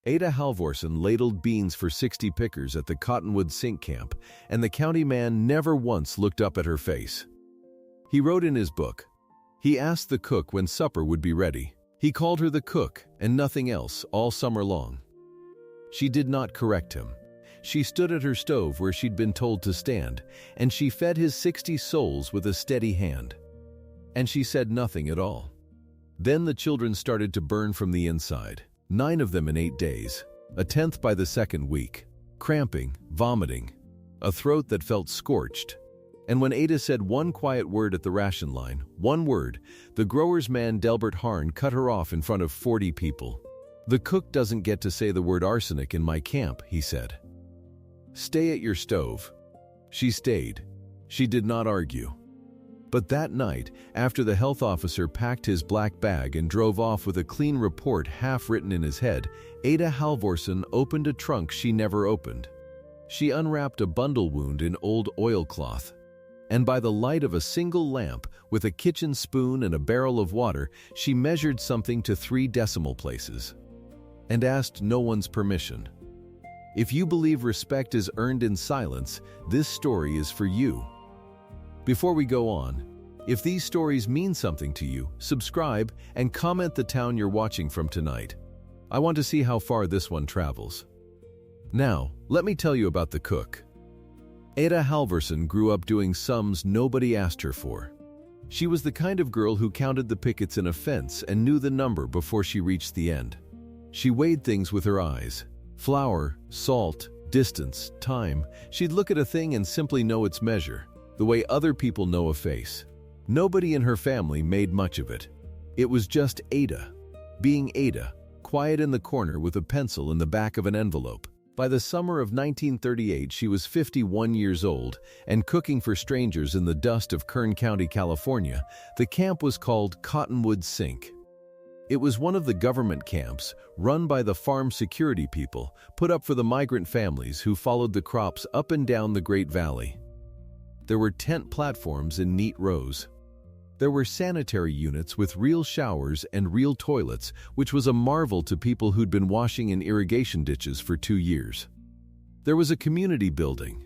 Ada Halvorsen ladled beans for 60 pickers at the Cottonwood Sink Camp, and the county man never once looked up at her face. He wrote in his book. He asked the cook when supper would be ready. He called her the cook and nothing else all summer long. She did not correct him. She stood at her stove where she'd been told to stand, and she fed his 60 souls with a steady hand. And she said nothing at all. Then the children started to burn from the inside, 9 of them in 8 days, a 10th by the 2nd week, cramping, vomiting, a throat that felt scorched. And when Ada said one quiet word at the ration line, one word, the grower's man Delbert Harn cut her off in front of 40 people. "The cook doesn't get to say the word arsenic in my camp," he said. "Stay at your stove." She stayed. She did not argue. But that night, after the health officer packed his black bag and drove off with a clean report half written in his head, Ada Halvorsen opened a trunk she never opened. She unwrapped a bundle wound in old oilcloth. And by the light of a single lamp, with a kitchen spoon and a barrel of water, she measured something to 3 decimal places. And asked no one's permission. If you believe respect is earned in silence, this story is for you. Before we go on, if these stories mean something to you, subscribe and comment the town you're watching from tonight. I want to see how far this one travels. Now, let me tell you about the cook. Ada Halvorsen grew up doing sums nobody asked her for. She was the kind of girl who counted the pickets in a fence and knew the number before she reached the end. She weighed things with her eyes. Flour, salt, distance, time. She'd look at a thing and simply know its measure, the way other people know a face. Nobody in her family made much of it. It was just Ada, being Ada, quiet in the corner with a pencil in the back of an envelope. By the summer of 1938, she was 51 years old and cooking for strangers in the dust of Kern County, California. The camp was called Cottonwood Sink. It was one of the government camps, run by the farm security people, put up for the migrant families who followed the crops up and down the Great Valley. There were tent platforms in neat rows. There were sanitary units with real showers and real toilets, which was a marvel to people who'd been washing in irrigation ditches for 2 years. There was a community building.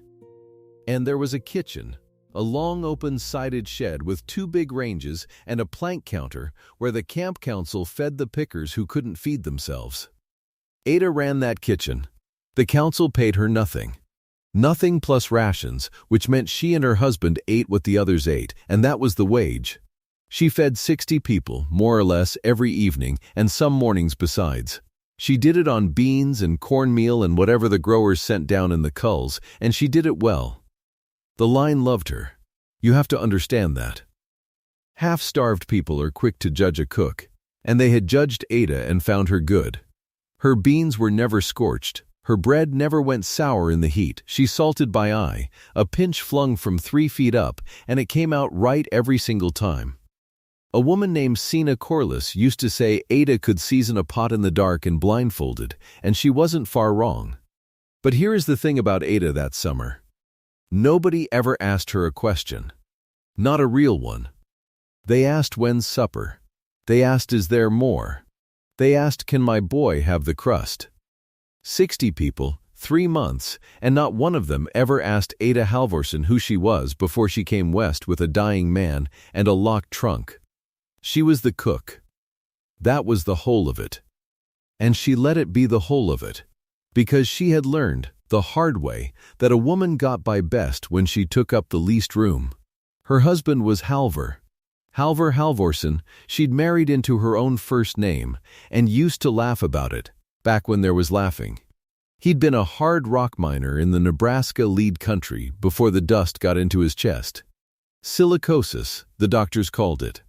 And there was a kitchen, a long open-sided shed with 2 big ranges and a plank counter where the camp council fed the pickers who couldn't feed themselves. Ada ran that kitchen. The council paid her nothing. Nothing plus rations, which meant she and her husband ate what the others ate, and that was the wage. She fed 60 people, more or less, every evening, and some mornings besides. She did it on beans and cornmeal and whatever the growers sent down in the culls, and she did it well. The line loved her. You have to understand that. Half-starved people are quick to judge a cook, and they had judged Ada and found her good. Her beans were never scorched. Her bread never went sour in the heat. She salted by eye, a pinch flung from 3 feet up, and it came out right every single time. A woman named Sina Corliss used to say Ada could season a pot in the dark and blindfolded, and she wasn't far wrong. But here is the thing about Ada that summer. Nobody ever asked her a question. Not a real one. They asked when's supper. They asked is there more. They asked can my boy have the crust. 60 people, 3 months, and not one of them ever asked Ada Halvorsen who she was before she came west with a dying man and a locked trunk. She was the cook. That was the whole of it. And she let it be the whole of it, because she had learned, the hard way, that a woman got by best when she took up the least room. Her husband was Halvor Halvorsen. She'd married into her own first name and used to laugh about it. Back when there was laughing. He'd been a hard rock miner in the Nebraska lead country before the dust got into his chest. Silicosis, the doctors called it.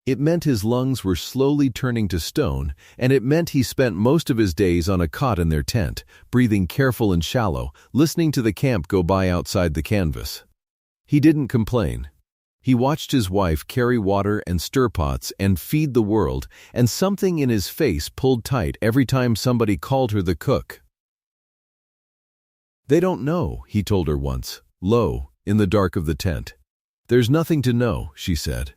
It meant his lungs were slowly turning to stone, and it meant he spent most of his days on a cot in their tent, breathing careful and shallow, listening to the camp go by outside the canvas. He didn't complain. He watched his wife carry water and stir pots and feed the world, and something in his face pulled tight every time somebody called her the cook. They don't know, he told her once, low, in the dark of the tent. There's nothing to know, she said.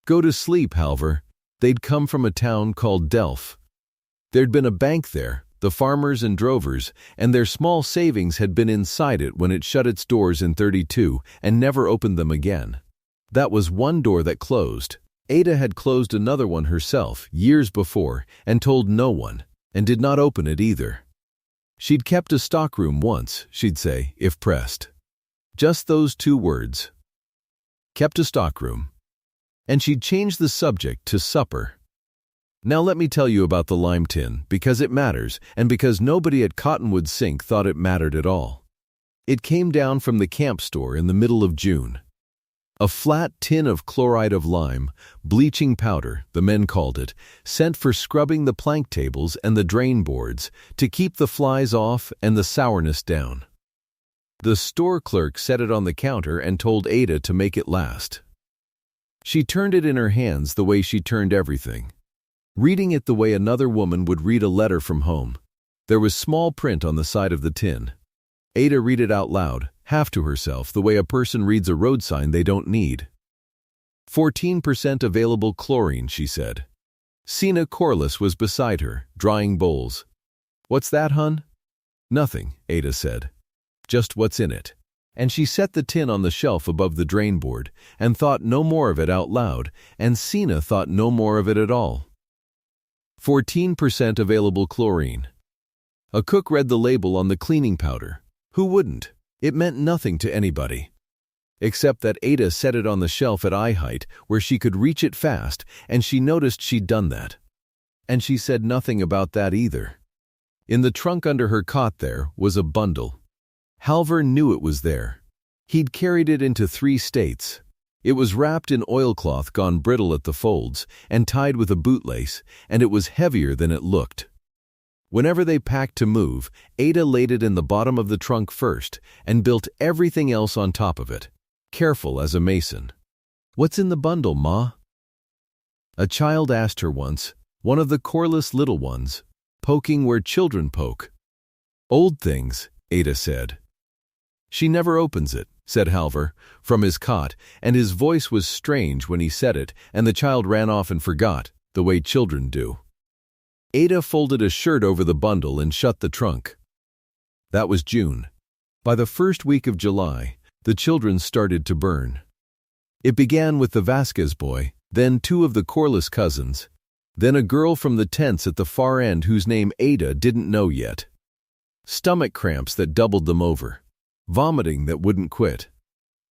Go to sleep, Halvor. They'd come from a town called Delft. There'd been a bank there, the farmers and drovers, and their small savings had been inside it when it shut its doors in 32 and never opened them again. That was one door that closed. Ada had closed another one herself years before and told no one, and did not open it either. She'd kept a stockroom once, she'd say, if pressed. Just those 2 words. Kept a stockroom. And she'd changed the subject to supper. Now let me tell you about the lime tin, because it matters, and because nobody at Cottonwood Sink thought it mattered at all. It came down from the camp store in the middle of June. A flat tin of chloride of lime, bleaching powder, the men called it, sent for scrubbing the plank tables and the drain boards to keep the flies off and the sourness down. The store clerk set it on the counter and told Ada to make it last. She turned it in her hands the way she turned everything, reading it the way another woman would read a letter from home. There was small print on the side of the tin. Ada read it out loud, half to herself, the way a person reads a road sign they don't need. 14% available chlorine, she said. Sina Corliss was beside her, drying bowls. What's that, hun? Nothing, Ada said. Just what's in it. And she set the tin on the shelf above the drain board, and thought no more of it out loud, and Sina thought no more of it at all. 14% available chlorine. A cook read the label on the cleaning powder. Who wouldn't? It meant nothing to anybody. Except that Ada set it on the shelf at eye height where she could reach it fast, and she noticed she'd done that. And she said nothing about that either. In the trunk under her cot there was a bundle. Halvorsen knew it was there. He'd carried it into 3 states. It was wrapped in oilcloth gone brittle at the folds and tied with a bootlace, and it was heavier than it looked. Whenever they packed to move, Ada laid it in the bottom of the trunk first and built everything else on top of it, careful as a mason. What's in the bundle, Ma? A child asked her once, one of the Corliss little ones, poking where children poke. Old things, Ada said. She never opens it, said Halvor, from his cot, and his voice was strange when he said it, and the child ran off and forgot, the way children do. Ada folded a shirt over the bundle and shut the trunk. That was June. By the first week of July, the children started to burn. It began with the Vasquez boy, then 2 of the Corliss cousins, then a girl from the tents at the far end whose name Ada didn't know yet. Stomach cramps that doubled them over. Vomiting that wouldn't quit.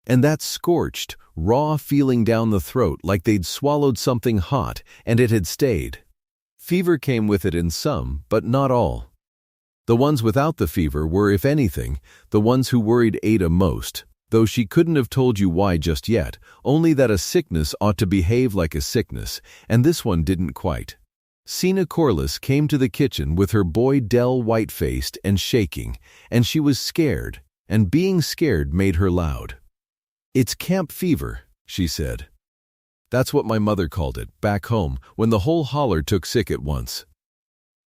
And that scorched, raw feeling down the throat like they'd swallowed something hot and it had stayed. Fever came with it in some, but not all. The ones without the fever were, if anything, the ones who worried Ada most, though she couldn't have told you why just yet, only that a sickness ought to behave like a sickness, and this one didn't quite. Sina Corliss came to the kitchen with her boy Dell white-faced and shaking, and she was scared, and being scared made her loud. "It's camp fever," she said. That's what my mother called it, back home, when the whole holler took sick at once.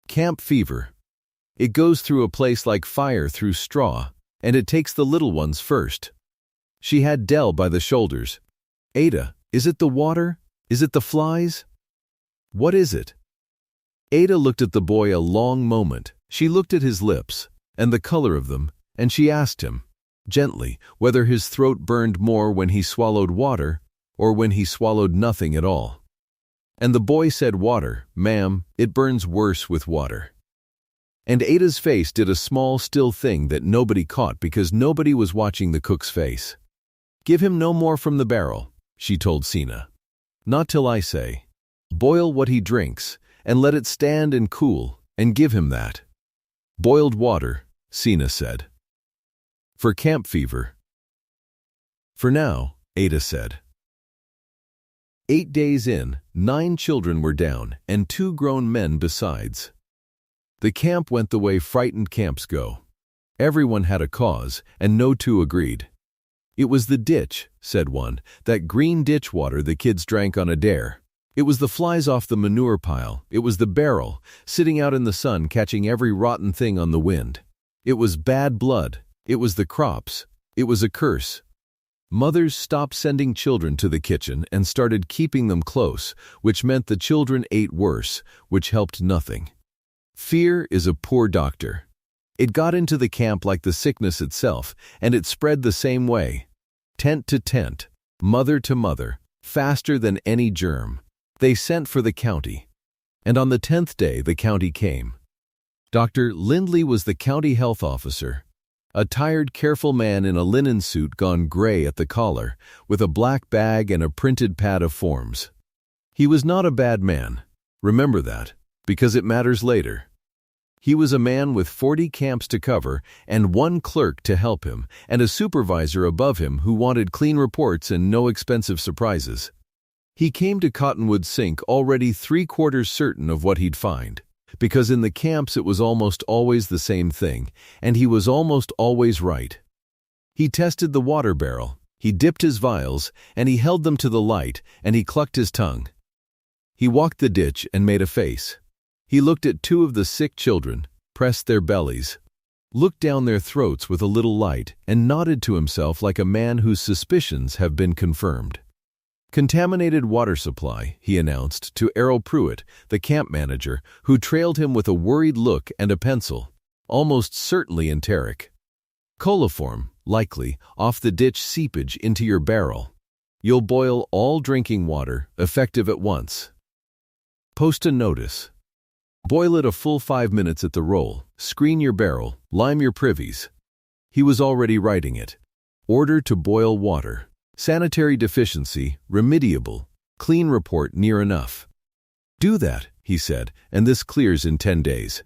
Camp fever. It goes through a place like fire through straw, and it takes the little ones first. She had Dell by the shoulders. Ada, is it the water? Is it the flies? What is it? Ada looked at the boy a long moment. She looked at his lips, and the color of them, and she asked him, gently, whether his throat burned more when he swallowed water or when he swallowed nothing at all. And the boy said, "Water, ma'am, it burns worse with water." And Ada's face did a small, still thing that nobody caught because nobody was watching the cook's face. "Give him no more from the barrel," she told Sina. "Not till I say. Boil what he drinks, and let it stand and cool, and give him that." "Boiled water," Sina said. "For camp fever." "For now," Ada said. 8 days in, 9 children were down, and 2 grown men besides. The camp went the way frightened camps go. Everyone had a cause, and no 2 agreed. "It was the ditch," said one, "that green ditch water the kids drank on a dare. It was the flies off the manure pile. It was the barrel, sitting out in the sun catching every rotten thing on the wind. It was bad blood. It was the crops. It was a curse." Mothers stopped sending children to the kitchen and started keeping them close, which meant the children ate worse, which helped nothing. Fear is a poor doctor. It got into the camp like the sickness itself, and it spread the same way. Tent to tent, mother to mother, faster than any germ. They sent for the county. And on the 10th day, the county came. Dr. Lindley was the county health officer, a tired, careful man in a linen suit gone gray at the collar, with a black bag and a printed pad of forms. He was not a bad man. Remember that, because it matters later. He was a man with 40 camps to cover and one clerk to help him, and a supervisor above him who wanted clean reports and no expensive surprises. He came to Cottonwood Sink already 3/4 certain of what he'd find, because in the camps it was almost always the same thing, and he was almost always right. He tested the water barrel, he dipped his vials, and he held them to the light, and he clucked his tongue. He walked the ditch and made a face. He looked at 2 of the sick children, pressed their bellies, looked down their throats with a little light, and nodded to himself like a man whose suspicions have been confirmed. Contaminated water supply, he announced to Errol Pruitt, the camp manager, who trailed him with a worried look and a pencil, almost certainly enteric. Coliform, likely, off the ditch seepage into your barrel. You'll boil all drinking water, effective at once. Post a notice. Boil it a full 5 minutes at the roll, screen your barrel, lime your privies. He was already writing it. Order to boil water. Sanitary deficiency, remediable, clean report near enough. Do that, he said, and this clears in 10 days.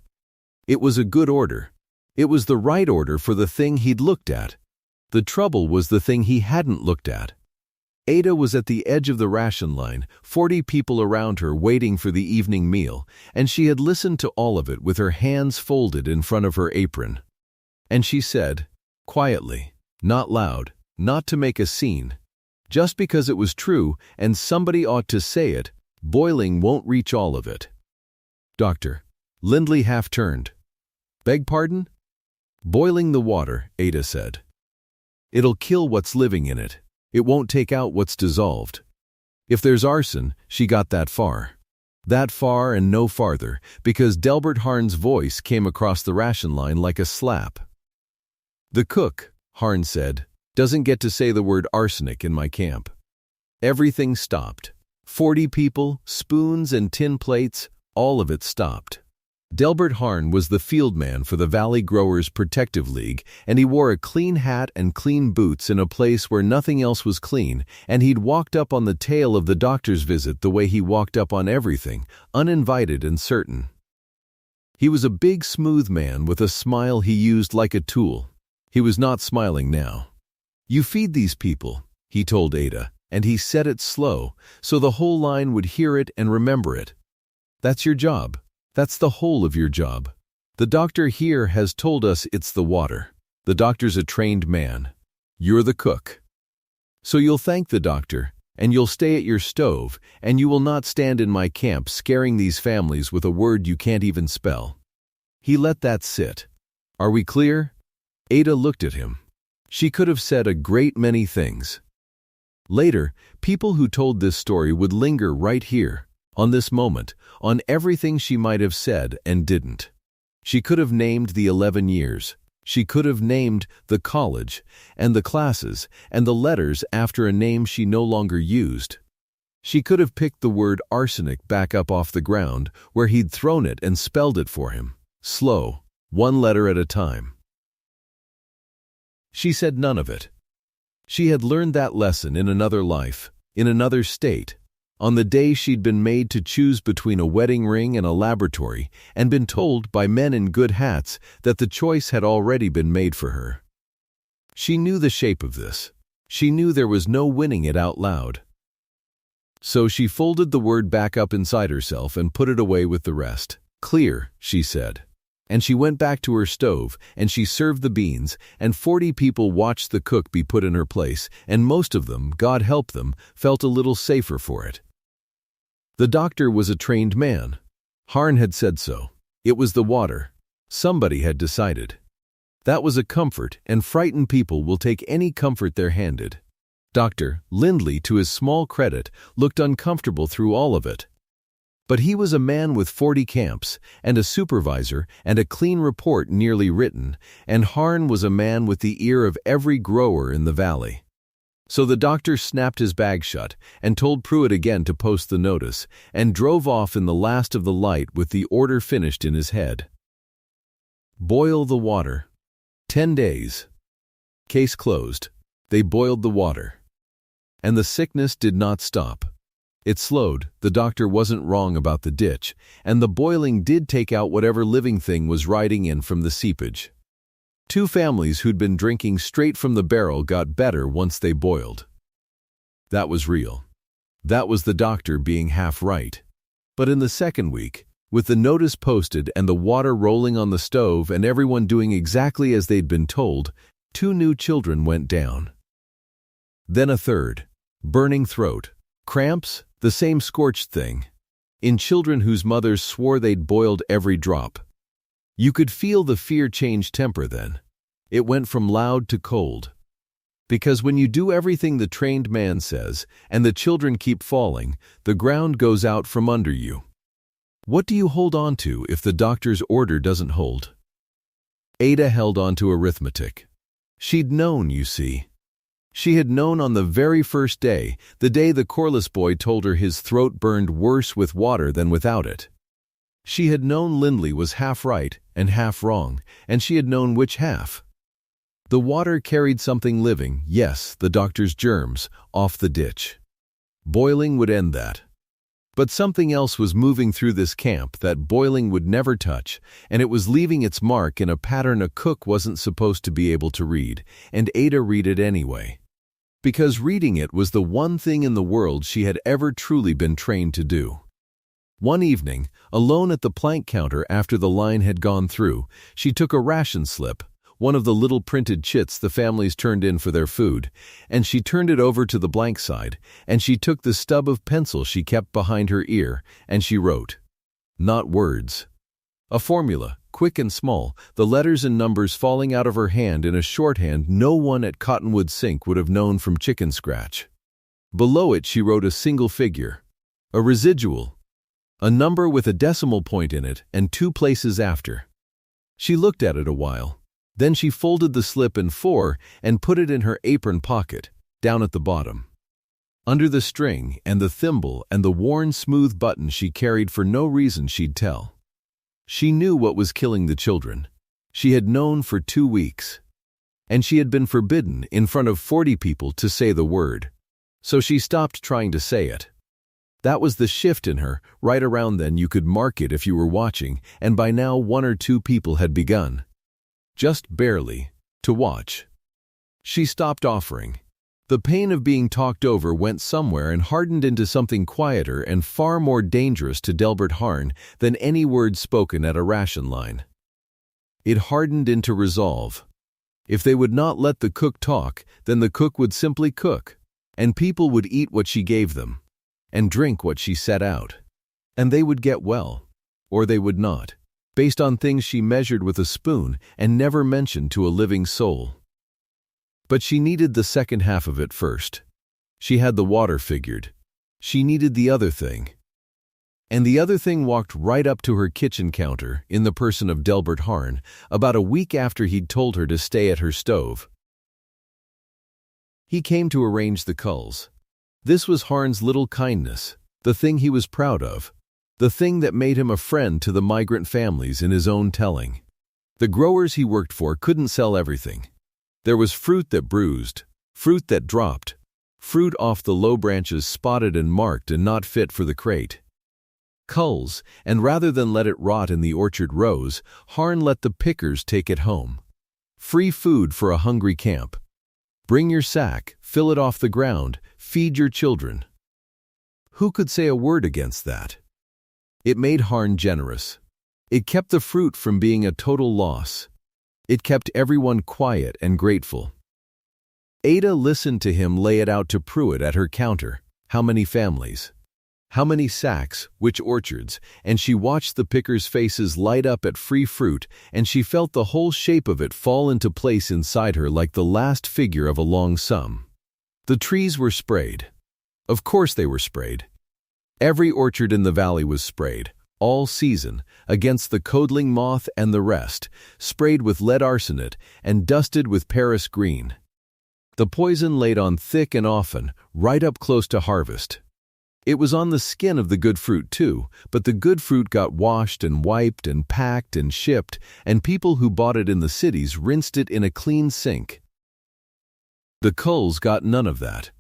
It was a good order. It was the right order for the thing he'd looked at. The trouble was the thing he hadn't looked at. Ada was at the edge of the ration line, 40 people around her waiting for the evening meal, and she had listened to all of it with her hands folded in front of her apron. And she said, quietly, not loud, not to make a scene, just because it was true and somebody ought to say it, boiling won't reach all of it. Doctor. Lindley half turned. Beg pardon? Boiling the water, Ada said. It'll kill what's living in it. It won't take out what's dissolved. If there's arson, she got that far. That far and no farther, because Delbert Harn's voice came across the ration line like a slap. The cook, Harn said, doesn't get to say the word arsenic in my camp. Everything stopped. 40 people, spoons and tin plates, all of it stopped. Delbert Harn was the field man for the Valley Growers Protective League, and he wore a clean hat and clean boots in a place where nothing else was clean, and he'd walked up on the tail of the doctor's visit the way he walked up on everything, uninvited and certain. He was a big, smooth man with a smile he used like a tool. He was not smiling now. You feed these people, he told Ada, and he said it slow, so the whole line would hear it and remember it. That's your job. That's the whole of your job. The doctor here has told us it's the water. The doctor's a trained man. You're the cook. So you'll thank the doctor, and you'll stay at your stove, and you will not stand in my camp scaring these families with a word you can't even spell. He let that sit. Are we clear? Ada looked at him. She could have said a great many things. Later, people who told this story would linger right here, on this moment, on everything she might have said and didn't. She could have named the 11 years. She could have named the college, and the classes, and the letters after a name she no longer used. She could have picked the word arsenic back up off the ground, where he'd thrown it and spelled it for him, slow, one letter at a time. She said none of it. She had learned that lesson in another life, in another state, on the day she'd been made to choose between a wedding ring and a laboratory, and been told by men in good hats that the choice had already been made for her. She knew the shape of this. She knew there was no winning it out loud. So she folded the word back up inside herself and put it away with the rest. Clear, she said. And she went back to her stove, and she served the beans, and 40 people watched the cook be put in her place, and most of them, God help them, felt a little safer for it. The doctor was a trained man. Harn had said so. It was the water. Somebody had decided. That was a comfort, and frightened people will take any comfort they're handed. Dr. Lindley, to his small credit, looked uncomfortable through all of it. But he was a man with 40 camps, and a supervisor, and a clean report nearly written, and Harn was a man with the ear of every grower in the valley. So the doctor snapped his bag shut, and told Pruitt again to post the notice, and drove off in the last of the light with the order finished in his head. Boil the water. 10 days. Case closed. They boiled the water. And the sickness did not stop. It slowed, the doctor wasn't wrong about the ditch, and the boiling did take out whatever living thing was riding in from the seepage. 2 families who'd been drinking straight from the barrel got better once they boiled. That was real. That was the doctor being half right. But in the second week, with the notice posted and the water rolling on the stove and everyone doing exactly as they'd been told, 2 new children went down. Then a third. Burning throat. Cramps, the same scorched thing. In children whose mothers swore they'd boiled every drop. You could feel the fear change temper then. It went from loud to cold. Because when you do everything the trained man says, and the children keep falling, the ground goes out from under you. What do you hold on to if the doctor's order doesn't hold? Ada held on to arithmetic. She'd known, you see. She had known on the very first day, the day the Corliss boy told her his throat burned worse with water than without it. She had known Lindley was half right and half wrong, and she had known which half. The water carried something living, yes, the doctor's germs, off the ditch. Boiling would end that. But something else was moving through this camp that boiling would never touch, and it was leaving its mark in a pattern a cook wasn't supposed to be able to read, and Ada read it anyway. Because reading it was the one thing in the world she had ever truly been trained to do. One evening, alone at the plank counter after the line had gone through, she took a ration slip, one of the little printed chits the families turned in for their food, and she turned it over to the blank side, and she took the stub of pencil she kept behind her ear, and she wrote. Not words. A formula, quick and small, the letters and numbers falling out of her hand in a shorthand no one at Cottonwood Sink would have known from chicken scratch. Below it she wrote a single figure. A residual. A number with a decimal point in it and 2 places after. She looked at it a while. Then she folded the slip in 4 and put it in her apron pocket, down at the bottom. Under the string and the thimble and the worn smooth button she carried for no reason she'd tell. She knew what was killing the children. She had known for 2 weeks. And she had been forbidden in front of 40 people to say the word. So she stopped trying to say it. That was the shift in her. Right around then you could mark it if you were watching, and by now 1 or 2 people had begun. Just barely, to watch. She stopped offering. The pain of being talked over went somewhere and hardened into something quieter and far more dangerous to Delbert Harn than any word spoken at a ration line. It hardened into resolve. If they would not let the cook talk, then the cook would simply cook, and people would eat what she gave them, and drink what she set out. And they would get well, or they would not, based on things she measured with a spoon and never mentioned to a living soul. But she needed the second half of it first. She had the water figured. She needed the other thing. And the other thing walked right up to her kitchen counter in the person of Delbert Harn about a week after he'd told her to stay at her stove. He came to arrange the culls. This was Harn's little kindness, the thing he was proud of, the thing that made him a friend to the migrant families in his own telling. The growers he worked for couldn't sell everything. There was fruit that bruised, fruit that dropped, fruit off the low branches spotted and marked and not fit for the crate. Culls, and rather than let it rot in the orchard rows, Harn let the pickers take it home. Free food for a hungry camp. Bring your sack, fill it off the ground, feed your children. Who could say a word against that? It made Harn generous. It kept the fruit from being a total loss. It kept everyone quiet and grateful. Ada listened to him lay it out to Pruitt at her counter. How many families? How many sacks? Which orchards? And she watched the pickers' faces light up at free fruit, and she felt the whole shape of it fall into place inside her like the last figure of a long sum. The trees were sprayed. Of course they were sprayed. Every orchard in the valley was sprayed, all season, against the codling moth and the rest, sprayed with lead arsenate and dusted with Paris green. The poison laid on thick and often, right up close to harvest. It was on the skin of the good fruit too, but the good fruit got washed and wiped and packed and shipped, and people who bought it in the cities rinsed it in a clean sink. The culls got none of that.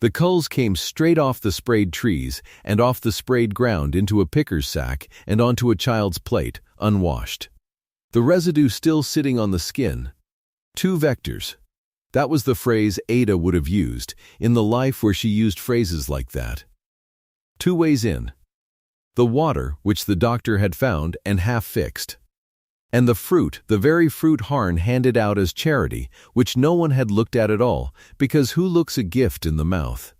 The culls came straight off the sprayed trees and off the sprayed ground into a picker's sack and onto a child's plate, unwashed. The residue still sitting on the skin. 2 vectors. That was the phrase Ada would have used in the life where she used phrases like that. 2 ways in. The water, which the doctor had found and half fixed. And the fruit, the very fruit Harn handed out as charity, which no one had looked at all, because who looks a gift in the mouth?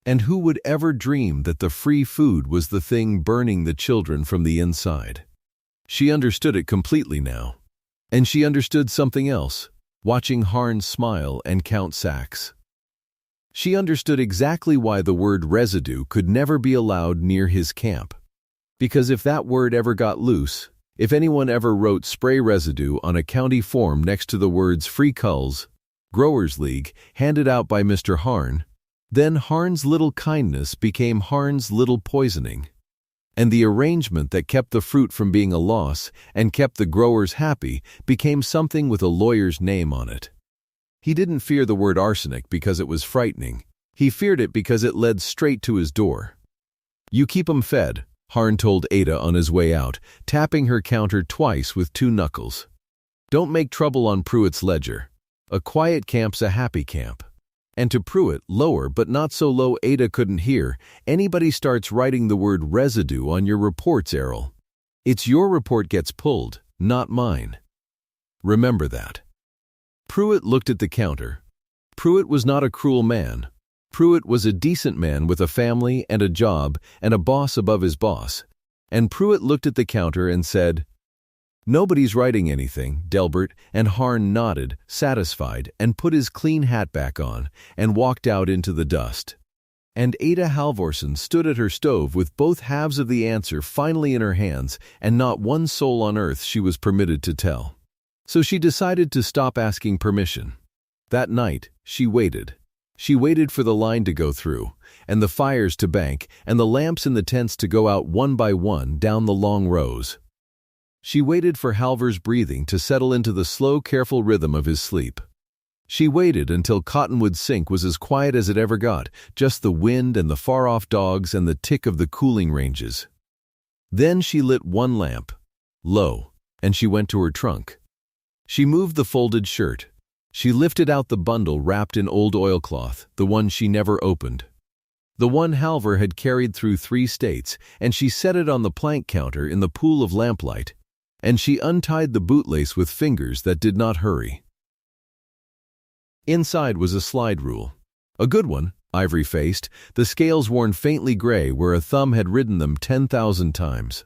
And who would ever dream that the free food was the thing burning the children from the inside? She understood it completely now. And she understood something else, watching Harn smile and count sacks. She understood exactly why the word residue could never be allowed near his camp. Because if that word ever got loose, if anyone ever wrote spray residue on a county form next to the words Free Culls, Growers League, handed out by Mr. Harn, then Harn's little kindness became Harn's little poisoning. And the arrangement that kept the fruit from being a loss and kept the growers happy became something with a lawyer's name on it. He didn't fear the word arsenic because it was frightening. He feared it because it led straight to his door. "You keep 'em fed," Harn told Ada on his way out, tapping her counter twice with 2 knuckles. "Don't make trouble on Pruitt's ledger. A quiet camp's a happy camp." And to Pruitt, lower but not so low Ada couldn't hear, "Anybody starts writing the word residue on your reports, Errol. It's your report gets pulled, not mine. Remember that." Pruitt looked at the counter. Pruitt was not a cruel man. Pruitt was a decent man with a family and a job and a boss above his boss. And Pruitt looked at the counter and said, "Nobody's writing anything, Delbert," and Harn nodded, satisfied, and put his clean hat back on, and walked out into the dust. And Ada Halvorsen stood at her stove with both halves of the answer finally in her hands, and not one soul on earth she was permitted to tell. So she decided to stop asking permission. That night, she waited. She waited for the line to go through, and the fires to bank, and the lamps in the tents to go out one by one down the long rows. She waited for Halvor's breathing to settle into the slow, careful rhythm of his sleep. She waited until Cottonwood Sink was as quiet as it ever got, just the wind and the far-off dogs and the tick of the cooling ranges. Then she lit 1 lamp, low, and she went to her trunk. She moved the folded shirt. She lifted out the bundle wrapped in old oilcloth, the one she never opened. The one Halvor had carried through 3 states, and she set it on the plank counter in the pool of lamplight, and she untied the bootlace with fingers that did not hurry. Inside was a slide rule. A good one, ivory-faced, the scales worn faintly gray where a thumb had ridden them 10,000 times.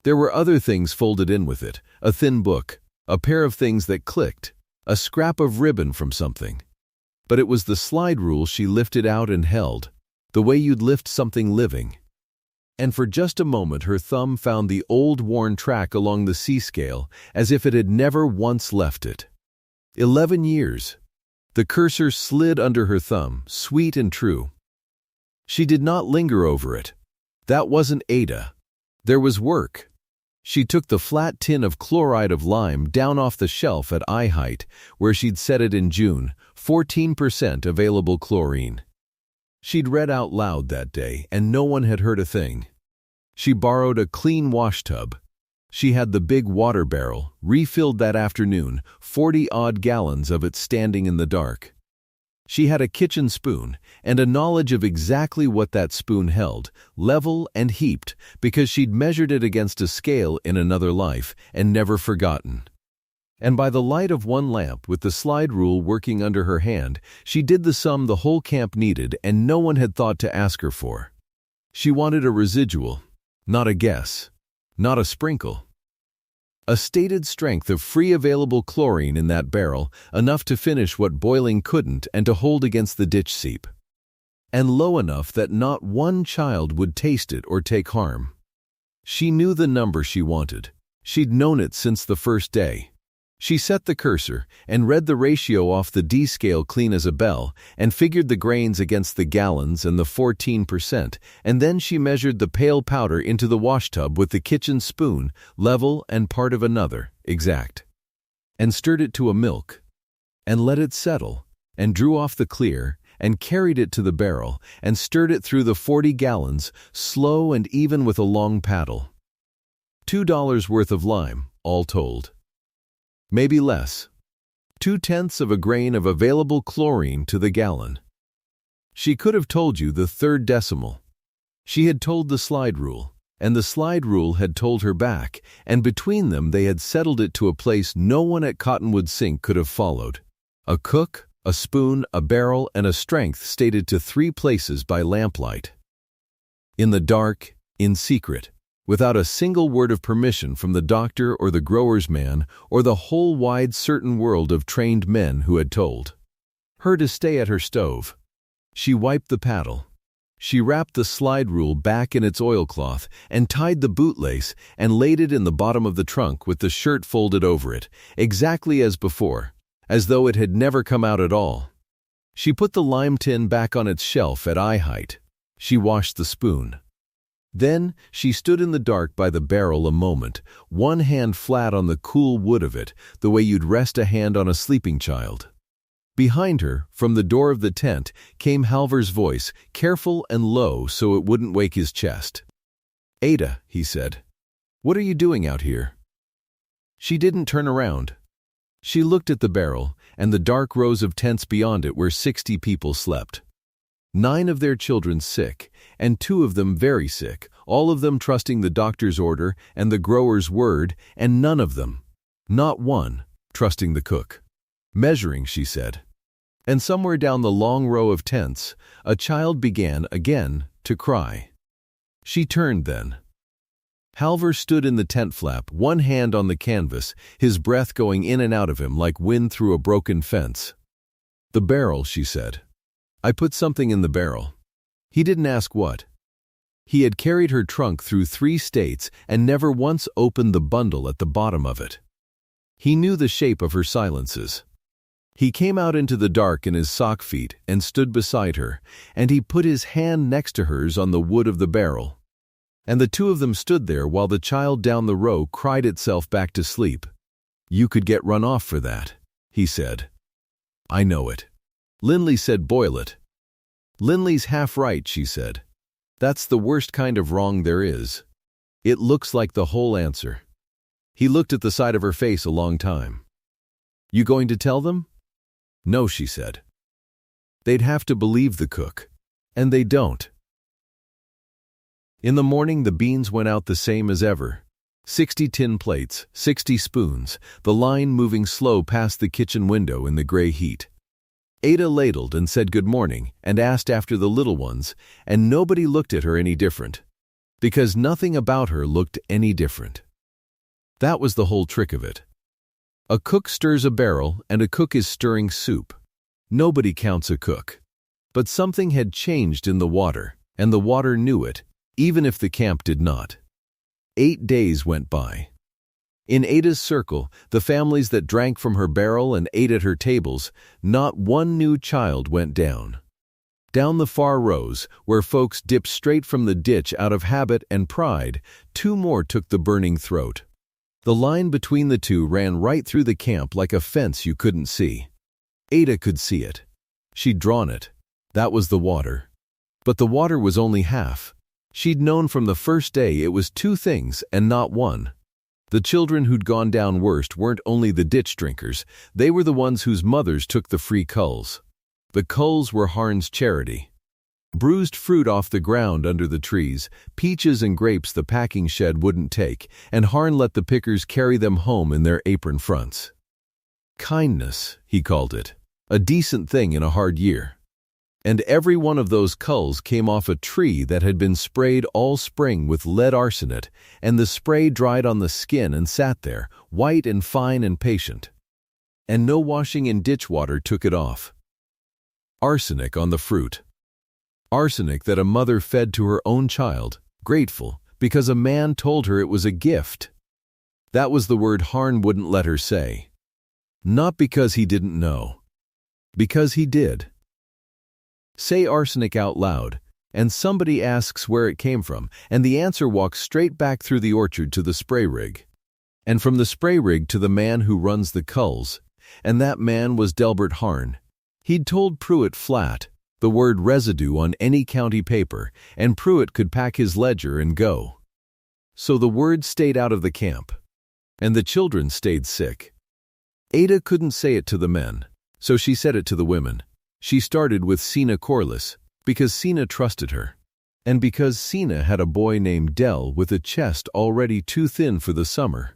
There were other things folded in with it, a thin book, a pair of things that clicked, a scrap of ribbon from something. But it was the slide rule she lifted out and held, the way you'd lift something living. And for just a moment her thumb found the old worn track along the C-scale as if it had never once left it. 11 years. The cursor slid under her thumb, sweet and true. She did not linger over it. That wasn't Ada. There was work. She took the flat tin of chloride of lime down off the shelf at eye height, where she'd set it in June, 14% available chlorine. She'd read out loud that day, and no one had heard a thing. She borrowed a clean wash tub. She had the big water barrel, refilled that afternoon, 40-odd gallons of it standing in the dark. She had a kitchen spoon, and a knowledge of exactly what that spoon held, level and heaped, because she'd measured it against a scale in another life, and never forgotten. And by the light of 1 lamp, with the slide rule working under her hand, she did the sum the whole camp needed and no one had thought to ask her for. She wanted a residual, not a guess, not a sprinkle. A stated strength of free available chlorine in that barrel, enough to finish what boiling couldn't and to hold against the ditch seep. and low enough that not one child would taste it or take harm. She knew the number she wanted. She'd known it since the first day. She set the cursor and read the ratio off the D-scale clean as a bell and figured the grains against the gallons and the 14%, and then she measured the pale powder into the washtub with the kitchen spoon, level and part of another, exact, and stirred it to a milk, and let it settle, and drew off the clear, and carried it to the barrel, and stirred it through the 40 gallons, slow and even with a long paddle. $2 worth of lime, all told. Maybe less. 0.2 of a grain of available chlorine to the gallon. She could have told you the third decimal. She had told the slide rule, and the slide rule had told her back, and between them they had settled it to a place no one at Cottonwood Sink could have followed. A cook, a spoon, a barrel, and a strength stated to 3 places by lamplight. In the dark, in secret, without a single word of permission from the doctor or the grower's man or the whole wide certain world of trained men who had told her to stay at her stove. She wiped the paddle. She wrapped the slide rule back in its oilcloth and tied the bootlace and laid it in the bottom of the trunk with the shirt folded over it, exactly as before, as though it had never come out at all. She put the lime tin back on its shelf at eye height. She washed the spoon. Then she stood in the dark by the barrel a moment, one hand flat on the cool wood of it, the way you'd rest a hand on a sleeping child. Behind her, from the door of the tent, came Halvor's voice, careful and low so it wouldn't wake his chest. "Ada," he said, "what are you doing out here?" She didn't turn around. She looked at the barrel and the dark rows of tents beyond it where 60 people slept. 9 of their children sick, and 2 of them very sick, all of them trusting the doctor's order and the grower's word, and none of them, not one, trusting the cook. Measuring, she said. And somewhere down the long row of tents, a child began, again, to cry. She turned then. Halvor stood in the tent flap, one hand on the canvas, his breath going in and out of him like wind through a broken fence. "The barrel," she said. "I put something in the barrel." He didn't ask what. He had carried her trunk through 3 states and never once opened the bundle at the bottom of it. He knew the shape of her silences. He came out into the dark in his sock feet and stood beside her, and he put his hand next to hers on the wood of the barrel. And the 2 of them stood there while the child down the row cried itself back to sleep. "You could get run off for that," he said. "I know it." Lindley said, "Boil it." "Lindley's half right," she said. "That's the worst kind of wrong there is. It looks like the whole answer." He looked at the side of her face a long time. "You going to tell them?" "No," she said. "They'd have to believe the cook. And they don't." In the morning the beans went out the same as ever. 60 tin plates, 60 spoons, the line moving slow past the kitchen window in the gray heat. Ada ladled and said good morning and asked after the little ones, and nobody looked at her any different, because nothing about her looked any different. That was the whole trick of it. A cook stirs a barrel and a cook is stirring soup. Nobody counts a cook. But something had changed in the water, and the water knew it, even if the camp did not. 8 days went by. In Ada's circle, the families that drank from her barrel and ate at her tables, not one new child went down. Down the far rows, where folks dipped straight from the ditch out of habit and pride, 2 more took the burning throat. The line between the 2 ran right through the camp like a fence you couldn't see. Ada could see it. She'd drawn it. That was the water. But the water was only half. She'd known from the first day it was 2 things and not one. The children who'd gone down worst weren't only the ditch drinkers, they were the ones whose mothers took the free culls. The culls were Harn's charity. Bruised fruit off the ground under the trees, peaches and grapes the packing shed wouldn't take, and Harn let the pickers carry them home in their apron fronts. Kindness, he called it, a decent thing in a hard year. And every one of those culls came off a tree that had been sprayed all spring with lead arsenic, and the spray dried on the skin and sat there, white and fine and patient. And no washing in ditch water took it off. Arsenic on the fruit. Arsenic that a mother fed to her own child, grateful, because a man told her it was a gift. That was the word Harn wouldn't let her say. Not because he didn't know. Because he did. Say arsenic out loud, and somebody asks where it came from, and the answer walks straight back through the orchard to the spray rig. And from the spray rig to the man who runs the culls, and that man was Delbert Harn. He'd told Pruitt flat, the word residue on any county paper, and Pruitt could pack his ledger and go. So the word stayed out of the camp, and the children stayed sick. Ada couldn't say it to the men, so she said it to the women. She started with Sina Corliss, because Sina trusted her, and because Sina had a boy named Del with a chest already too thin for the summer.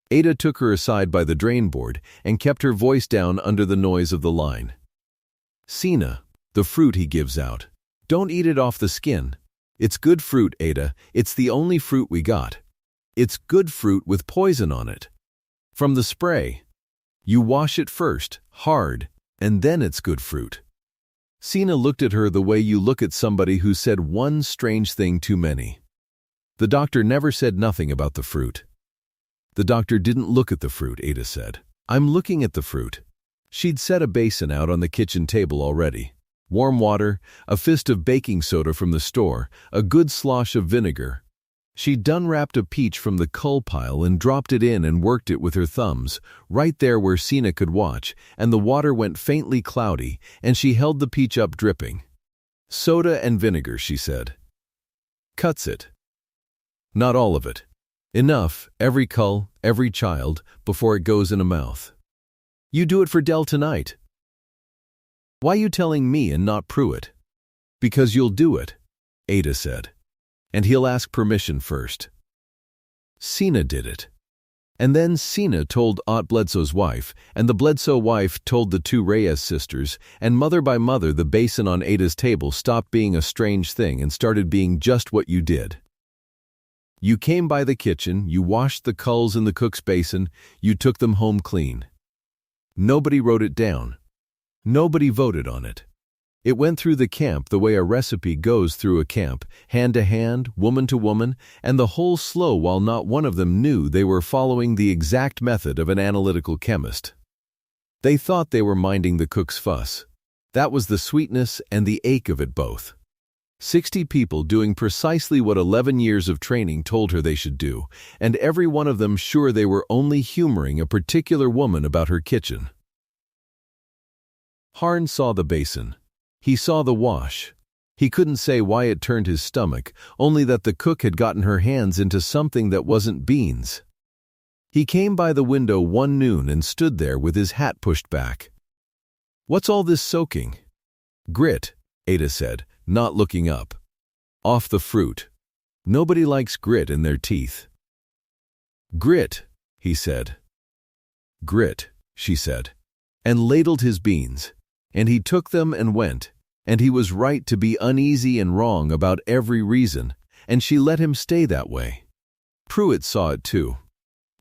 Ada took her aside by the drain board and kept her voice down under the noise of the line. Sina, the fruit he gives out. Don't eat it off the skin. It's good fruit, Ada. It's the only fruit we got. It's good fruit with poison on it. From the spray. You wash it first, hard, and then it's good fruit. Sina looked at her the way you look at somebody who said one strange thing too many. The doctor never said nothing about the fruit. The doctor didn't look at the fruit, Ada said. I'm looking at the fruit. She'd set a basin out on the kitchen table already. Warm water, a fist of baking soda from the store, a good slosh of vinegar. She'd unwrapped a peach from the cull pile and dropped it in and worked it with her thumbs, right there where Sina could watch, and the water went faintly cloudy, and she held the peach up dripping. Soda and vinegar, she said. Cuts it. Not all of it. Enough, every cull, every child, before it goes in a mouth. You do it for Del tonight. Why you telling me and not Pruitt? Because you'll do it, Ada said. And he'll ask permission first. Sina did it. And then Sina told Aunt Bledsoe's wife, and the Bledsoe wife told the two Reyes sisters, and mother by mother the basin on Ada's table stopped being a strange thing and started being just what you did. You came by the kitchen, you washed the culls in the cook's basin, you took them home clean. Nobody wrote it down. Nobody voted on it. It went through the camp the way a recipe goes through a camp, hand to hand, woman to woman, and the whole slow while not one of them knew they were following the exact method of an analytical chemist. They thought they were minding the cook's fuss. That was the sweetness and the ache of it both. 60 people doing precisely what 11 years of training told her they should do, and every one of them sure they were only humoring a particular woman about her kitchen. Harn saw the basin. He saw the wash. He couldn't say why it turned his stomach, only that the cook had gotten her hands into something that wasn't beans. He came by the window one noon and stood there with his hat pushed back. What's all this soaking? Grit, Ada said, not looking up. Off the fruit. Nobody likes grit in their teeth. Grit, he said. Grit, she said, and ladled his beans. And he took them and went, and he was right to be uneasy and wrong about every reason, and she let him stay that way. Pruitt saw it too.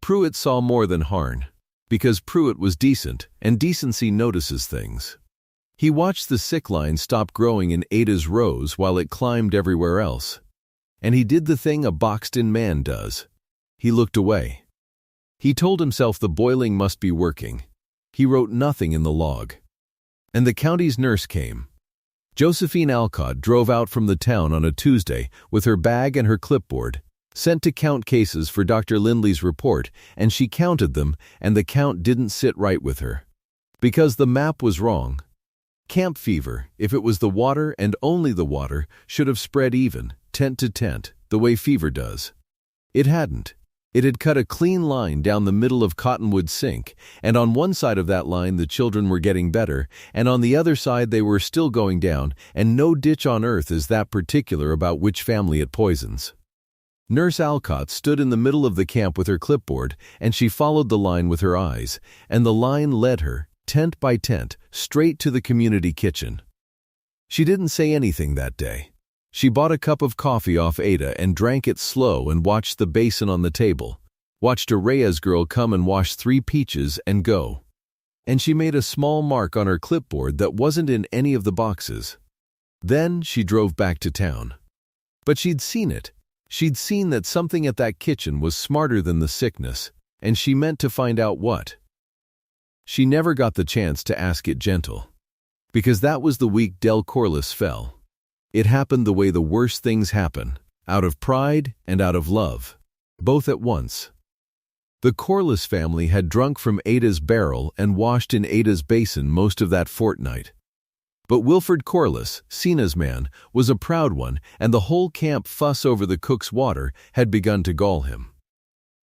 Pruitt saw more than Harn, because Pruitt was decent, and decency notices things. He watched the sick line stop growing in Ada's rows while it climbed everywhere else. And he did the thing a boxed-in man does. He looked away. He told himself the boiling must be working. He wrote nothing in the log. And the county's nurse came. Josephine Alcott drove out from the town on a Tuesday with her bag and her clipboard, sent to count cases for Dr. Lindley's report, and she counted them, and the count didn't sit right with her. Because the map was wrong. Camp fever, if it was the water and only the water, should have spread even, tent to tent, the way fever does. It hadn't. It had cut a clean line down the middle of Cottonwood Sink, and on one side of that line the children were getting better, and on the other side they were still going down, and no ditch on earth is that particular about which family it poisons. Nurse Alcott stood in the middle of the camp with her clipboard, and she followed the line with her eyes, and the line led her, tent by tent, straight to the community kitchen. She didn't say anything that day. She bought a cup of coffee off Ada and drank it slow and watched the basin on the table, watched a Reyes girl come and wash 3 peaches and go. And she made a small mark on her clipboard that wasn't in any of the boxes. Then she drove back to town. But she'd seen it. She'd seen that something at that kitchen was smarter than the sickness, and she meant to find out what. She never got the chance to ask it gentle. Because that was the week Del Corliss fell. It happened the way the worst things happen, out of pride and out of love, both at once. The Corliss family had drunk from Ada's barrel and washed in Ada's basin most of that fortnight. But Wilfred Corliss, Sina's man, was a proud one, and the whole camp fuss over the cook's water had begun to gall him.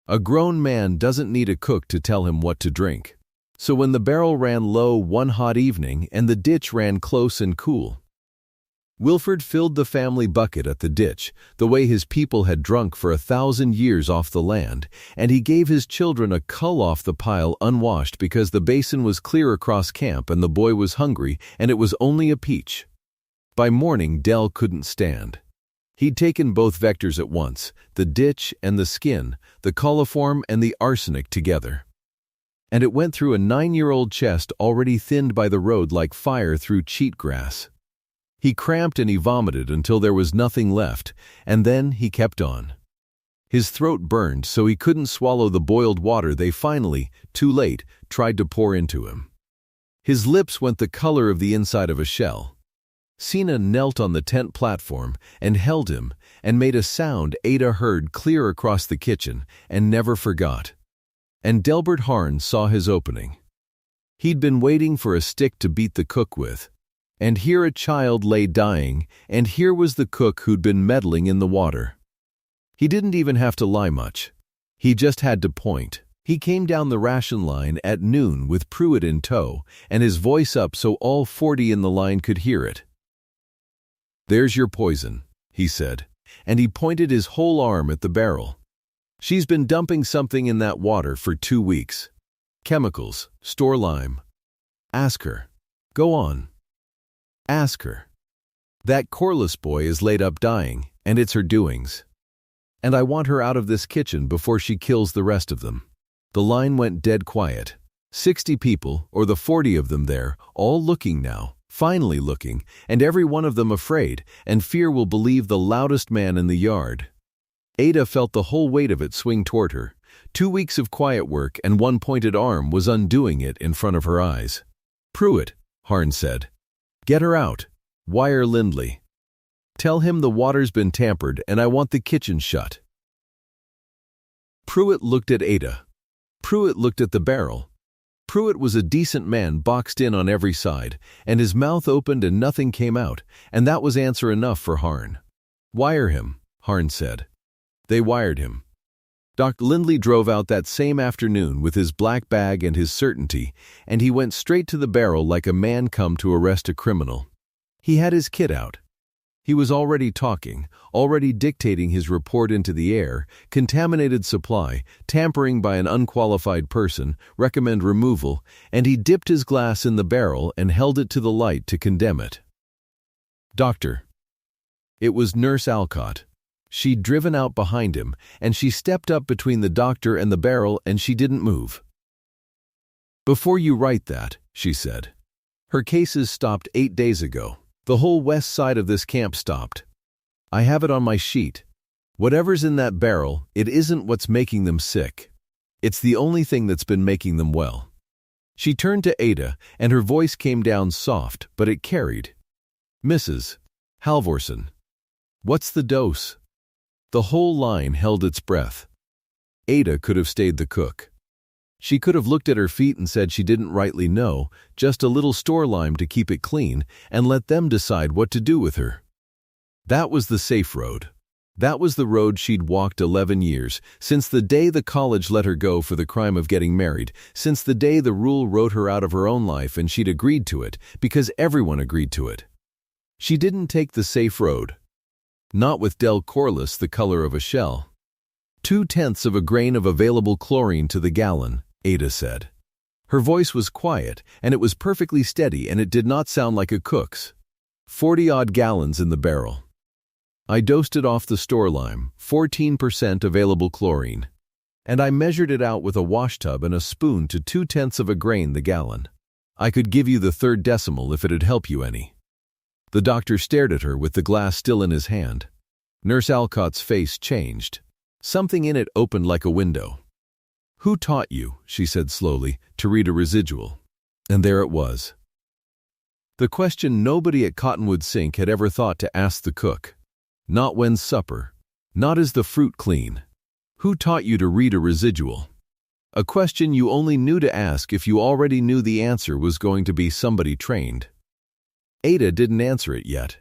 A grown man doesn't need a cook to tell him what to drink. So when the barrel ran low one hot evening and the ditch ran close and cool, Wilfred filled the family bucket at the ditch, the way his people had drunk for 1,000 years off the land, and he gave his children a cull off the pile unwashed because the basin was clear across camp and the boy was hungry and it was only a peach. By morning, Del couldn't stand. He'd taken both vectors at once, the ditch and the skin, the coliform and the arsenic together. And it went through a 9-year-old chest already thinned by the road like fire through cheat grass. He cramped and he vomited until there was nothing left, and then he kept on. His throat burned so he couldn't swallow the boiled water they finally, too late, tried to pour into him. His lips went the color of the inside of a shell. Sina knelt on the tent platform and held him and made a sound Ada heard clear across the kitchen and never forgot. And Delbert Harn saw his opening. He'd been waiting for a stick to beat the cook with. And here a child lay dying, and here was the cook who'd been meddling in the water. He didn't even have to lie much. He just had to point. He came down the ration line at noon with Pruitt in tow, and his voice up so all 40 in the line could hear it. "There's your poison," he said, and he pointed his whole arm at the barrel. "She's been dumping something in that water for 2 weeks. Chemicals, store lime. Ask her. Go on. Ask her. That Corliss boy is laid up dying, and it's her doings. And I want her out of this kitchen before she kills the rest of them." The line went dead quiet. 60 people, or the 40 of them there, all looking now, finally looking, and every one of them afraid, and fear will believe the loudest man in the yard. Ada felt the whole weight of it swing toward her. 2 weeks of quiet work and one pointed arm was undoing it in front of her eyes. "Pruitt," Harn said. "Get her out. Wire Lindley. Tell him the water's been tampered and I want the kitchen shut." Pruitt looked at Ada. Pruitt looked at the barrel. Pruitt was a decent man boxed in on every side, and his mouth opened and nothing came out, and that was answer enough for Harn. "Wire him," Harn said. They wired him. Dr. Lindley drove out that same afternoon with his black bag and his certainty, and he went straight to the barrel like a man come to arrest a criminal. He had his kit out. He was already talking, already dictating his report into the air, contaminated supply, tampering by an unqualified person, recommend removal, and he dipped his glass in the barrel and held it to the light to condemn it. "Doctor." It was Nurse Alcott. She'd driven out behind him, and she stepped up between the doctor and the barrel, and she didn't move. "Before you write that," she said. "Her cases stopped 8 days ago. The whole west side of this camp stopped. I have it on my sheet. Whatever's in that barrel, it isn't what's making them sick. It's the only thing that's been making them well." She turned to Ada, and her voice came down soft, but it carried. "Mrs. Halvorsen, what's the dose?" The whole line held its breath. Ada could have stayed the cook. She could have looked at her feet and said she didn't rightly know, just a little store lime to keep it clean, and let them decide what to do with her. That was the safe road. That was the road she'd walked 11 years, since the day the college let her go for the crime of getting married, since the day the rule wrote her out of her own life and she'd agreed to it, because everyone agreed to it. She didn't take the safe road. Not with Del Corliss the color of a shell. 2/10 of a grain of available chlorine to the gallon, Ada said. Her voice was quiet, and it was perfectly steady, and it did not sound like a cook's. 40-odd gallons in the barrel. I dosed it off the store lime, 14% available chlorine. And I measured it out with a washtub and a spoon to 2/10 of a grain the gallon. I could give you the third decimal if it'd help you any. The doctor stared at her with the glass still in his hand. Nurse Alcott's face changed. Something in it opened like a window. "Who taught you," she said slowly, "to read a residual?" And there it was. The question nobody at Cottonwood Sink had ever thought to ask the cook. Not when's supper. Not is the fruit clean. Who taught you to read a residual? A question you only knew to ask if you already knew the answer was going to be somebody trained. Ada didn't answer it yet.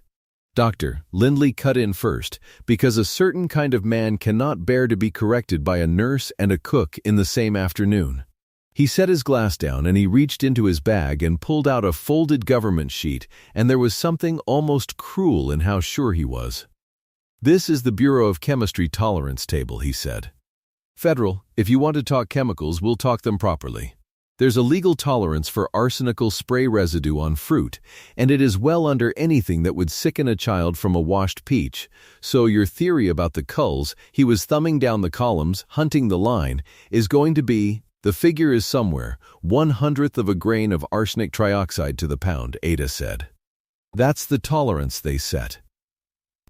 Dr. Lindley cut in first, because a certain kind of man cannot bear to be corrected by a nurse and a cook in the same afternoon. He set his glass down and he reached into his bag and pulled out a folded government sheet, and there was something almost cruel in how sure he was. "This is the Bureau of Chemistry tolerance table," he said. "Federal, if you want to talk chemicals, we'll talk them properly. There's a legal tolerance for arsenical spray residue on fruit, and it is well under anything that would sicken a child from a washed peach. So your theory about the culls, he was thumbing down the columns, hunting the line, is going to be, the figure is somewhere, 1/100th of a grain of arsenic trioxide to the pound," Ada said. "That's the tolerance they set.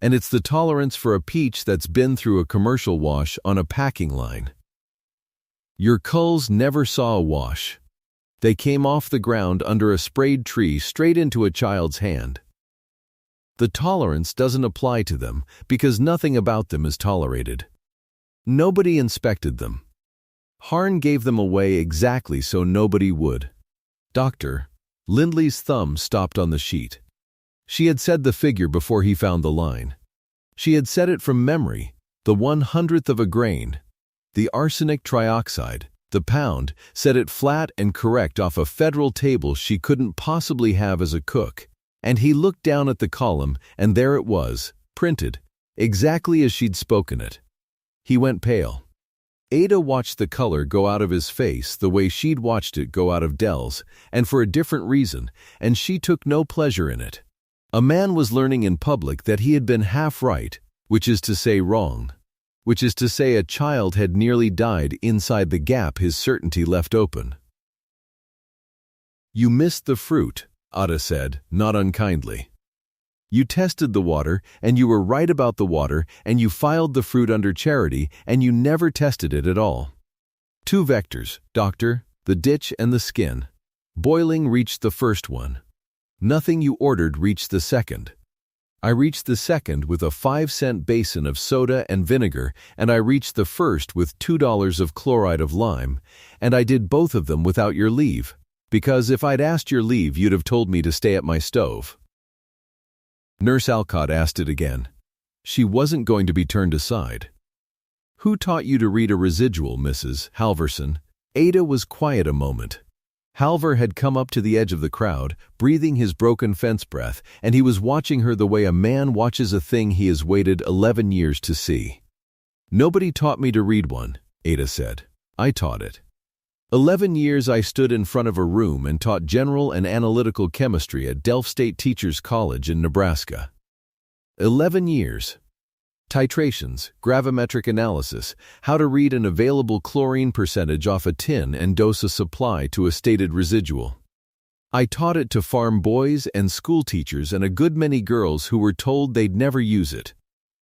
And it's the tolerance for a peach that's been through a commercial wash on a packing line. Your culls never saw a wash. They came off the ground under a sprayed tree straight into a child's hand. The tolerance doesn't apply to them because nothing about them is tolerated. Nobody inspected them. Harn gave them away exactly so nobody would." Dr. Lindley's thumb stopped on the sheet. She had said the figure before he found the line. She had said it from memory, the 1/100th of a grain. The arsenic trioxide, the pound, said it flat and correct off a federal table she couldn't possibly have as a cook. And he looked down at the column, and there it was, printed, exactly as she'd spoken it. He went pale. Ada watched the color go out of his face the way she'd watched it go out of Dell's, and for a different reason, and she took no pleasure in it. A man was learning in public that he had been half right, which is to say wrong. Which is to say a child had nearly died inside the gap his certainty left open. "You missed the fruit," Ada said, not unkindly. "You tested the water, and you were right about the water, and you filed the fruit under charity, and you never tested it at all. 2 vectors, doctor, the ditch and the skin. Boiling reached the first one. Nothing you ordered reached the second. I reached the second with a 5-cent basin of soda and vinegar, and I reached the first with $2 of chloride of lime, and I did both of them without your leave, because if I'd asked your leave you'd have told me to stay at my stove." Nurse Alcott asked it again. She wasn't going to be turned aside. "Who taught you to read a residual, Mrs. Halvorsen?" Ada was quiet a moment. Halvor had come up to the edge of the crowd, breathing his broken fence breath, and he was watching her the way a man watches a thing he has waited 11 years to see. "Nobody taught me to read one," Ada said. "I taught it. 11 years I stood in front of a room and taught general and analytical chemistry at Delft State Teachers College in Nebraska. 11 years. Titrations, gravimetric analysis, how to read an available chlorine percentage off a tin and dose a supply to a stated residual. I taught it to farm boys and school teachers and a good many girls who were told they'd never use it.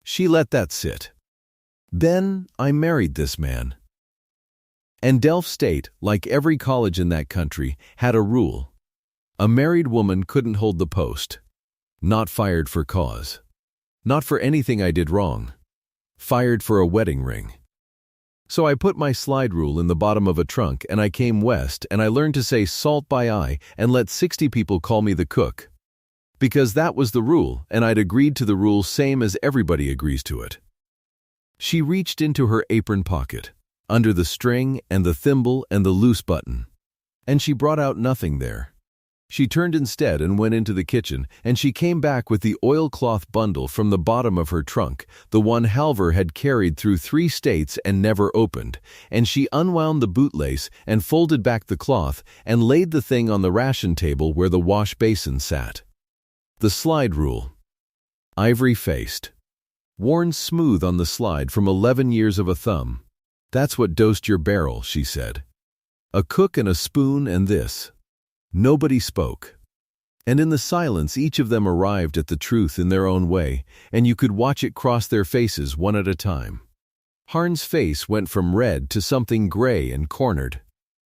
She let that sit. Then I married this man. And Delft State, like every college in that country, had a rule. A married woman couldn't hold the post. Not fired for cause. Not for anything I did wrong. Fired for a wedding ring. So I put my slide rule in the bottom of a trunk and I came west and I learned to say salt by eye and let 60 people call me the cook. Because that was the rule and I'd agreed to the rule same as everybody agrees to it." She reached into her apron pocket, under the string and the thimble and the loose button. And she brought out nothing there. She turned instead and went into the kitchen, and she came back with the oilcloth bundle from the bottom of her trunk, the one Halvor had carried through 3 states and never opened, and she unwound the bootlace and folded back the cloth and laid the thing on the ration table where the wash basin sat. The slide rule. Ivory-faced. Worn smooth on the slide from 11 years of a thumb. "That's what dosed your barrel," she said. "A cook and a spoon and this." Nobody spoke. And in the silence, each of them arrived at the truth in their own way, and you could watch it cross their faces one at a time. Harn's face went from red to something gray and cornered.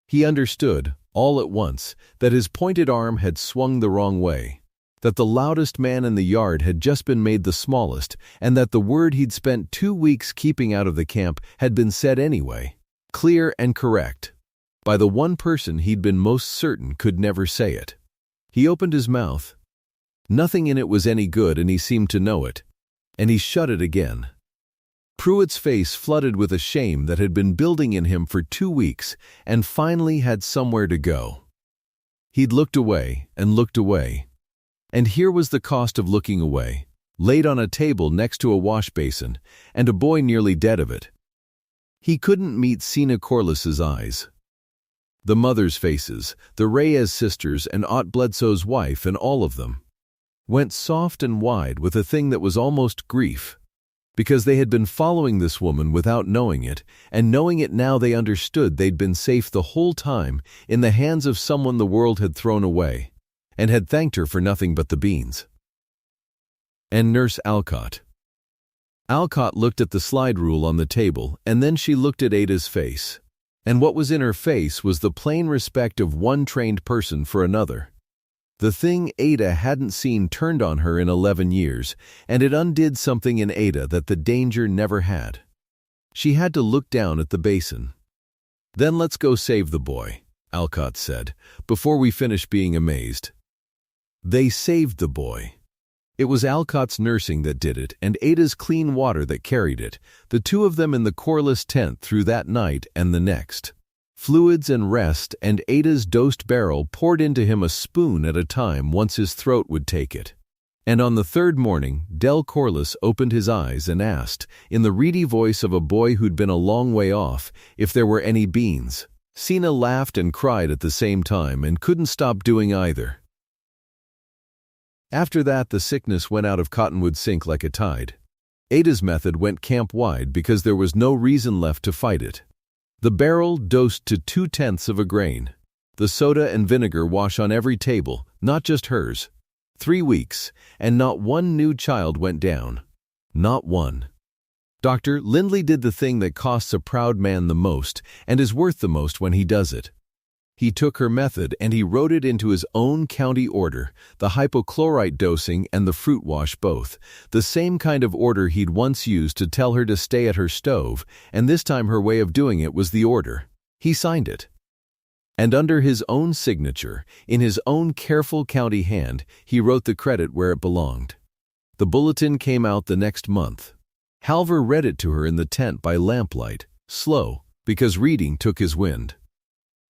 He understood, all at once, that his pointed arm had swung the wrong way, that the loudest man in the yard had just been made the smallest, and that the word he'd spent 2 weeks keeping out of the camp had been said anyway, clear and correct, by the one person he'd been most certain could never say it. He opened his mouth. Nothing in it was any good, and he seemed to know it, and he shut it again. Pruitt's face flooded with a shame that had been building in him for 2 weeks and finally had somewhere to go. He'd looked away and looked away, and here was the cost of looking away, laid on a table next to a wash basin, and a boy nearly dead of it. He couldn't meet Sina Corliss's eyes. The mothers' faces, the Reyes sisters and Aunt Bledsoe's wife, and all of them, went soft and wide with a thing that was almost grief, because they had been following this woman without knowing it, and knowing it now they understood they'd been safe the whole time in the hands of someone the world had thrown away, and had thanked her for nothing but the beans. And Nurse Alcott. Alcott looked at the slide rule on the table, and then she looked at Ada's face. And what was in her face was the plain respect of one trained person for another. The thing Ada hadn't seen turned on her in 11 years, and it undid something in Ada that the danger never had. She had to look down at the basin. "Then let's go save the boy," Alcott said, before we finished being amazed. They saved the boy. It was Alcott's nursing that did it, and Ada's clean water that carried it, the two of them in the Corliss tent through that night and the next. Fluids and rest, and Ada's dosed barrel poured into him a spoon at a time once his throat would take it. And on the third morning, Del Corliss opened his eyes and asked, in the reedy voice of a boy who'd been a long way off, if there were any beans. Sina laughed and cried at the same time and couldn't stop doing either. After that, the sickness went out of Cottonwood Sink like a tide. Ada's method went camp-wide because there was no reason left to fight it. The barrel dosed to 2/10 of a grain. The soda and vinegar wash on every table, not just hers. 3 weeks, and not one new child went down. Not one. Dr. Lindley did the thing that costs a proud man the most and is worth the most when he does it. He took her method and he wrote it into his own county order, the hypochlorite dosing and the fruit wash both, the same kind of order he'd once used to tell her to stay at her stove, and this time her way of doing it was the order. He signed it. And under his own signature, in his own careful county hand, he wrote the credit where it belonged. The bulletin came out the next month. Halvor read it to her in the tent by lamplight, slow, because reading took his wind.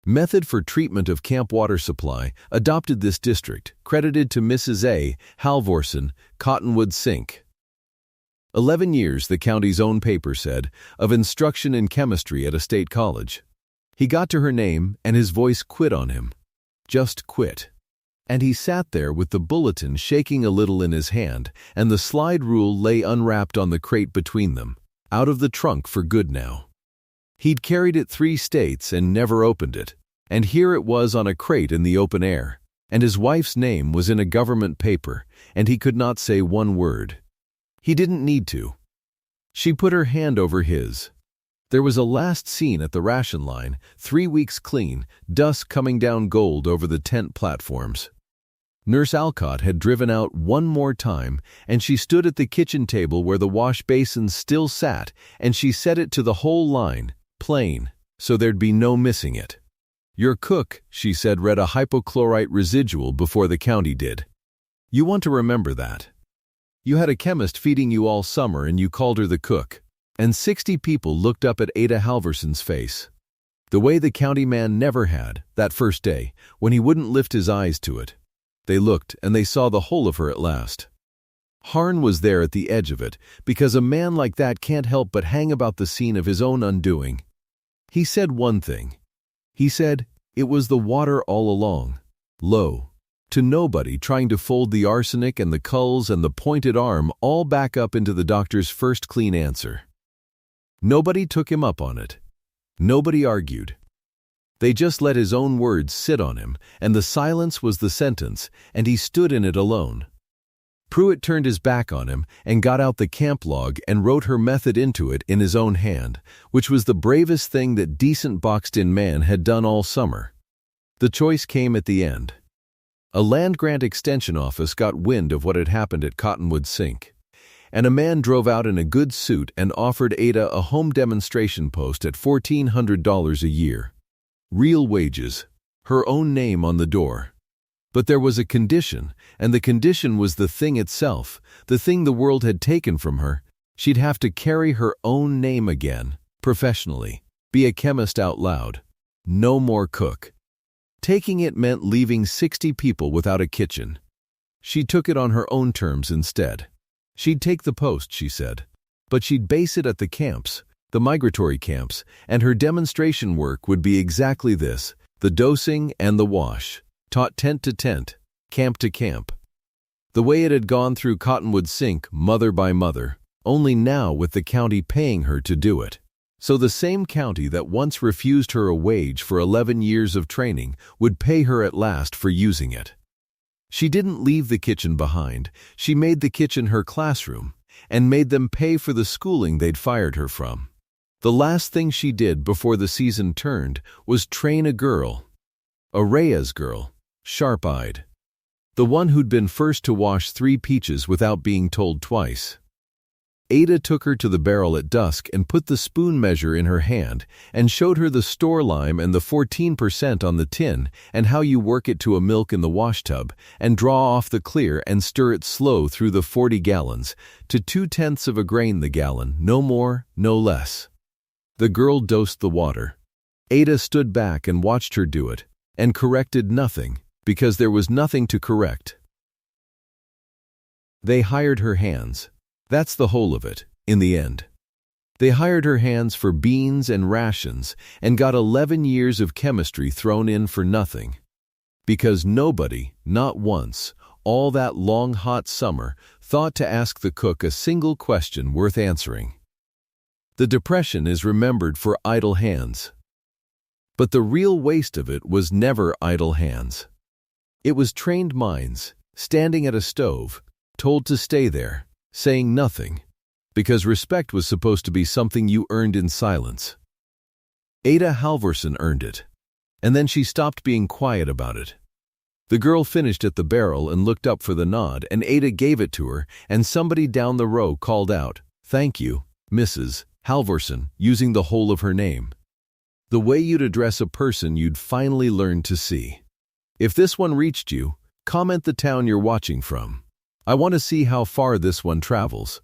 Method for treatment of camp water supply adopted this district, credited to Mrs. A. Halvorsen, Cottonwood Sink. 11 years, the county's own paper said, of instruction in chemistry at a state college. He got to her name, and his voice quit on him. Just quit. And he sat there with the bulletin shaking a little in his hand, and the slide rule lay unwrapped on the crate between them, out of the trunk for good now. He'd carried it 3 states and never opened it, and here it was on a crate in the open air, and his wife's name was in a government paper, and he could not say one word. He didn't need to. She put her hand over his. There was a last scene at the ration line, 3 weeks clean, dusk coming down gold over the tent platforms. Nurse Alcott had driven out one more time, and she stood at the kitchen table where the wash basins still sat, and she set it to the whole line, plain, so there'd be no missing it. Your cook, she said, read a hypochlorite residual before the county did. You want to remember that. You had a chemist feeding you all summer and you called her the cook. And 60 people looked up at Ada Halvorsen's face. The way the county man never had, that first day, when he wouldn't lift his eyes to it. They looked and they saw the whole of her at last. Harn was there at the edge of it, because a man like that can't help but hang about the scene of his own undoing. He said one thing. He said, it was the water all along, low, to nobody, trying to fold the arsenic and the culls and the pointed arm all back up into the doctor's first clean answer. Nobody took him up on it. Nobody argued. They just let his own words sit on him, and the silence was the sentence, and he stood in it alone. Pruitt turned his back on him and got out the camp log and wrote her method into it in his own hand, which was the bravest thing that decent boxed-in man had done all summer. The choice came at the end. A land grant extension office got wind of what had happened at Cottonwood Sink, and a man drove out in a good suit and offered Ada a home demonstration post at $1,400 a year. Real wages, her own name on the door. But there was a condition, and the condition was the thing itself, the thing the world had taken from her. She'd have to carry her own name again, professionally, be a chemist out loud. No more cook. Taking it meant leaving 60 people without a kitchen. She took it on her own terms instead. She'd take the post, she said, but she'd base it at the camps, the migratory camps, and her demonstration work would be exactly this, the dosing and the wash, taught tent to tent, camp to camp. The way it had gone through Cottonwood Sink, mother by mother, only now with the county paying her to do it. So the same county that once refused her a wage for 11 years of training would pay her at last for using it. She didn't leave the kitchen behind. She made the kitchen her classroom and made them pay for the schooling they'd fired her from. The last thing she did before the season turned was train a girl, a Reyes girl, sharp-eyed. The one who'd been first to wash 3 peaches without being told twice. Ada took her to the barrel at dusk and put the spoon measure in her hand and showed her the store lime and the 14% on the tin and how you work it to a milk in the wash tub and draw off the clear and stir it slow through the 40 gallons to 2/10 of a grain the gallon, no more, no less. The girl dosed the water. Ada stood back and watched her do it and corrected nothing because there was nothing to correct. They hired her hands. That's the whole of it, in the end. They hired her hands for beans and rations and got 11 years of chemistry thrown in for nothing. Because nobody, not once, all that long hot summer, thought to ask the cook a single question worth answering. The Depression is remembered for idle hands. But the real waste of it was never idle hands. It was trained minds, standing at a stove, told to stay there, saying nothing, because respect was supposed to be something you earned in silence. Ada Halvorsen earned it, and then she stopped being quiet about it. The girl finished at the barrel and looked up for the nod, and Ada gave it to her, and somebody down the row called out, "Thank you, Mrs. Halvorsen," using the whole of her name. The way you'd address a person you'd finally learned to see. If this one reached you, comment the town you're watching from. I want to see how far this one travels.